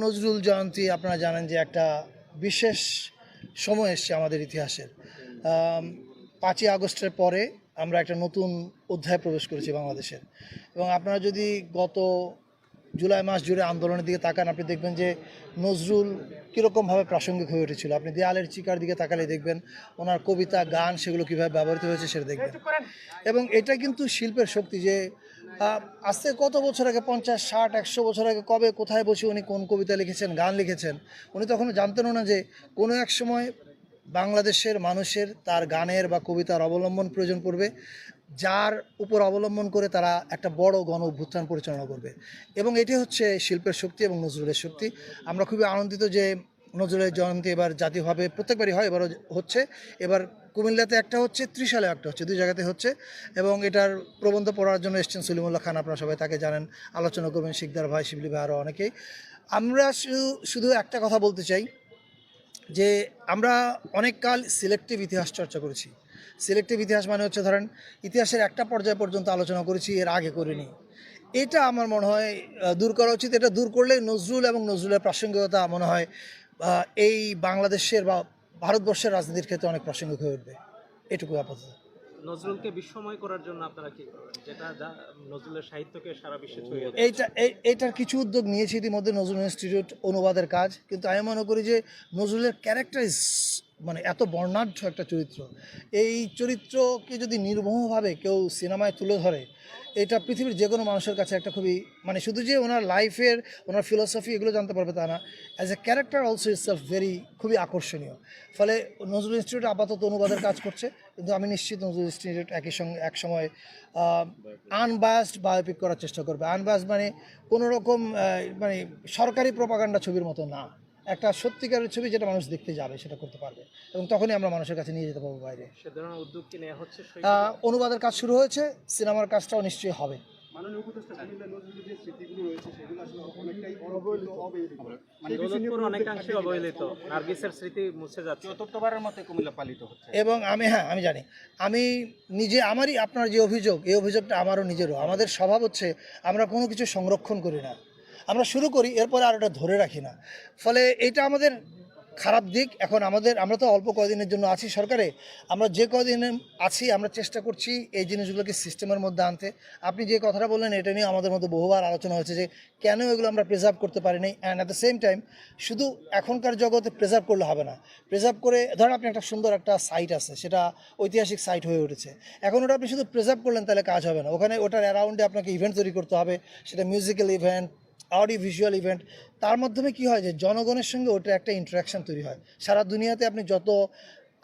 নজরুল জয়ন্তী আপনারা জানেন যে একটা বিশেষ সময় এসছে আমাদের ইতিহাসের। 5ই আগস্টের পরে আমরা একটা নতুন অধ্যায়ে প্রবেশ করেছি বাংলাদেশের। এবং আপনারা যদি গত জুলাই মাস জুড়ে আন্দোলনের দিকে তাকান, আপনি দেখবেন যে নজরুল কীরকমভাবে প্রাসঙ্গিক হয়ে উঠেছিল। আপনি দেয়ালের চিকার দিকে তাকালে দেখবেন ওনার কবিতা, গান সেগুলো কীভাবে ব্যবহৃত হয়েছে সেটা দেখবেন। এবং এটা কিন্তু শিল্পের শক্তি যে আজ থেকে কত বছর আগে, 50, 60, 100 বছর আগে কবে কোথায় বসে উনি কোন কবিতা লিখেছেন, গান লিখেছেন, উনি তখন জানতেনও না যে কোনো এক সময় বাংলাদেশের মানুষের তার গানের বা কবিতার অবলম্বন প্রয়োজন পড়বে, যার উপর অবলম্বন করে তারা একটা বড় গণ অভ্যুত্থান পরিচালনা করবে। এবং এটি হচ্ছে শিল্পের শক্তি এবং নজরুলের শক্তি। আমরা খুবই আনন্দিত যে নজরুলের জয়ন্তী এবার জাতীয়ভাবে প্রত্যেকবারই হয়, এবারও হচ্ছে। এবার কুমিল্লাতে একটা হচ্ছে, ত্রিশালে একটা হচ্ছে, 2 জায়গাতে হচ্ছে। এবং এটার প্রবন্ধ পড়ার জন্য এসছেন সলিমুল্লাহ খান, আপনারা সবাই তাকে জানেন, আলোচনা করবেন শিকদার ভাই, শিবলি ভাই, আরও অনেকেই। আমরা শুধু একটা কথা বলতে চাই যে আমরা অনেক কাল সিলেক্টিভ ইতিহাস চর্চা করেছি। সিলেক্টিভ ইতিহাস মানে হচ্ছে ধরেন ইতিহাসের একটা পর্যায় পর্যন্ত আলোচনা করেছি, এর আগে করিনি। এটা আমার মনে হয় দূর করা উচিত। এটা দূর করলে নজরুল এবং নজরুলের প্রাসঙ্গিকতা মনে হয় এই বাংলাদেশের বা ভারতবর্ষের রাজনীতির ক্ষেত্রে অনেক প্রাসঙ্গিক হয়ে উঠবে। এটুকু আপাতত। নজরুলকে বিস্ময় করার জন্য আপনারা কি করবেন, যেটা নজরুলের সাহিত্যকে সারা বিশ্বে ছড়িয়ে দেয়? এইটার কিছু উদ্যোগ নিয়েছি ইতিমধ্যে, নজরুল ইনস্টিটিউট, অনুবাদের কাজ। কিন্তু আমি মনে করি যে নজরুলের ক্যারেক্টার মানে এত বর্ণাঢ্য একটা চরিত্র, এই চরিত্রকে যদি নির্মোহভাবে কেউ সিনেমায় তুলে ধরে, এটা পৃথিবীর যে কোনো মানুষের কাছে একটা খুবই, মানে শুধু যে ওনার লাইফের, ওনার ফিলোসফি এগুলো জানতে পারবে তা না, as a character also itself খুবই আকর্ষণীয়। ফলে নজরুল ইনস্টিটিউট আপাতত অনুবাদের কাজ করছে, কিন্তু আমি নিশ্চিত নজরুল ইনস্টিটিউট এক সময় আনবায়াসড বায়োপিক করার চেষ্টা করবে। আনবায়াসড মানে কোনো রকম মানে সরকারি প্রোপাগান্ডা ছবির মতো না, একটা সত্যিকারের ছবি যেটা মানুষ দেখতে যাবে সেটা করতে পারবে, এবং তখনই আমরা মানুষের কাছে নিয়ে যেতে পারবো বাইরে। সে ধরনের উদ্যোগ কি নেওয়া হচ্ছে? অনুবাদের কাজ শুরু হয়েছে, সিনেমার কাজটাও নিশ্চয়ই হবে। অনেকাংশে অবহেলিত, নার্গিসের স্মৃতি মুছে যাচ্ছে, চতুর্থবারের মতো কুমিল্লা পালিত হচ্ছে। এবং আমি জানি, আমি নিজে, আমারই আপনার যে অভিযোগ, এই অভিযোগটা আমারও নিজেরও। আমাদের স্বভাব হচ্ছে আমরা কোনো কিছু সংরক্ষণ করি না, আমরা শুরু করি, এরপরে আর ওটা ধরে রাখি না। ফলে এটা আমাদের খারাপ দিক। এখন আমরা তো অল্প কদিনের জন্য আছি সরকারে, আমরা যে কদিন আছি আমরা চেষ্টা করছি এই জিনিসগুলোকে সিস্টেমের মধ্যে আনতে। আপনি যে কথাটা বললেন এটা নিয়ে আমাদের মধ্যে বহুবার আলোচনা হয়েছে যে কেন এগুলো আমরা প্রিজার্ভ করতে পারিনি। And at the same time শুধু এখনকার জগতে প্রিজার্ভ করলে হবে না। প্রিজার্ভ করে ধরেন আপনি একটা সুন্দর একটা সাইট আছে, সেটা ঐতিহাসিক সাইট হয়ে উঠেছে, এখন ওটা আপনি শুধু প্রিজার্ভ করলেন তাহলে কাজ হবে না। ওখানে ওটার অ্যারাউন্ডে আপনাকে ইভেন্ট তৈরি করতে হবে, সেটা musical event, audio visual event. তার মাধ্যমে কি হয় যে জনগণের সঙ্গে ওটা একটা ইন্টারাকশান তৈরি হয়। সারা দুনিয়াতে আপনি যত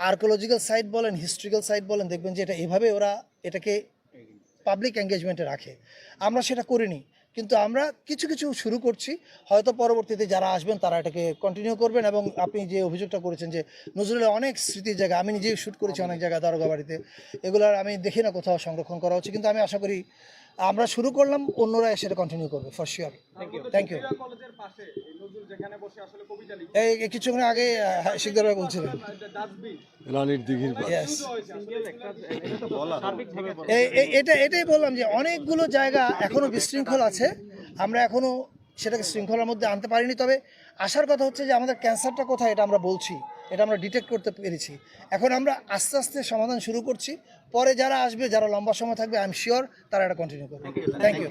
আর্কোলজিক্যাল সাইট বলেন, হিস্ট্রিক্যাল সাইট বলেন, দেখবেন যে এটা এভাবে ওরা এটাকে পাবলিক এঙ্গেজমেন্টে রাখে। আমরা সেটা করিনি, কিন্তু আমরা কিছু কিছু শুরু করছি। হয়তো পরবর্তীতে যারা আসবেন তারা এটাকে কন্টিনিউ করবেন। এবং আপনি যে অভিযোগটা করেছেন যে নজরুলের অনেক স্মৃতির জায়গা, আমি নিজেই শ্যুট করেছি অনেক জায়গায়, দারোগা বাড়িতে, এগুলার আমি দেখি না কোথাও সংরক্ষণ করা হচ্ছে। কিন্তু আমি আশা করি আমরা শুরু করলাম, অন্যরা সেটা কন্টিনিউ করবে ফর শিওর। Thank you. এই কিছুক্ষণ আগে শিকদার ভাই বলছিলেন এটাই বললাম যে অনেকগুলো জায়গা এখনো বিশৃঙ্খল আছে, আমরা এখনো সেটাকে শৃঙ্খলার মধ্যে আনতে পারিনি। তবে আসার কথা হচ্ছে যে আমাদের ক্যান্সারটা কোথায় এটা আমরা বলছি, এটা আমরা ডিটেক্ট করতে পেরেছি। এখন আমরা আস্তে আস্তে সমাধান শুরু করছি, পরে যারা আসবে, যারা লম্বা সময় থাকবে, আই এম শিওর তারা এটা কন্টিনিউ করবে। Thank you.